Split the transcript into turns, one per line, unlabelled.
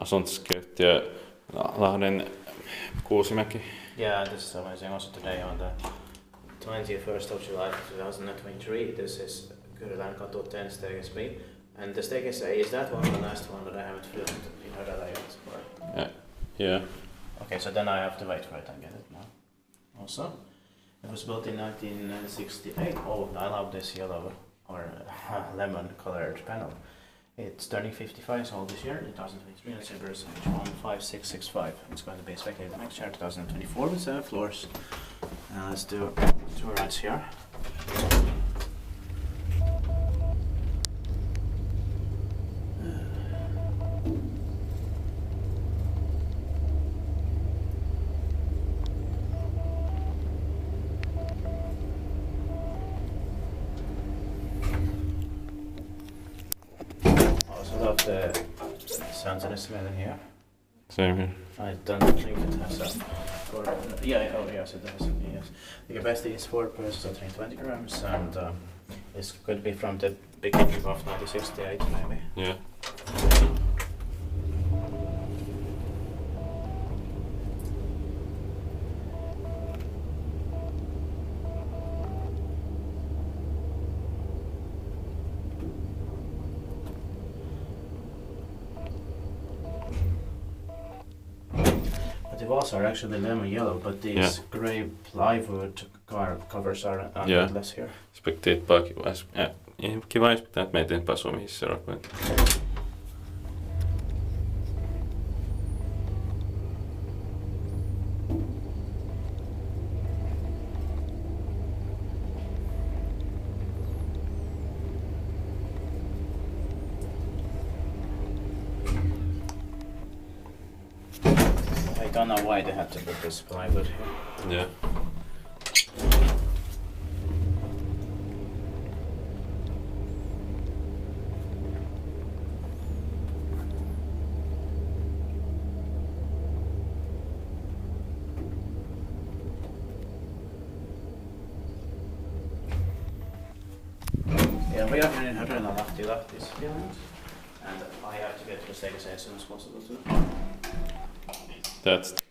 asuntoskeittiö Lahden Kuusimäki.
Yeah, this is amazing. Also today on the 21st of July 2023, this is Kyrölänkatu 10 staircase B. And the staircase A, is that one the last one that I haven't filmed in Hörölä yet? Or?
Yeah.
Okay, so then I have to wait for it and get it now. Also, it was built in 1968. Oh, I love this yellow or lemon colored panel. It's turning 55 years old this year, 2023, and it's Cyprus H15665. It's going to be expected next year, 2024, with 7 floors. Let's do 2 rides here. Love the sounds and smell in here.
Same here.
I don't think it has a yes it does. Yes. The capacity is 4 persons at 320 grams, and this could be from the beginning of 1968 maybe.
Yeah.
The walls are actually lemon yellow, but these grey plywood covers are less here.
Spektiittbara kiva inspektera, että meitä ei päässyt mihin se on.
I don't know why they had to put this plywood here.
Yeah.
Yeah, we are here in Hörölä, Lahti is Finland, and I have to get to the staircase as soon as possible too.
That's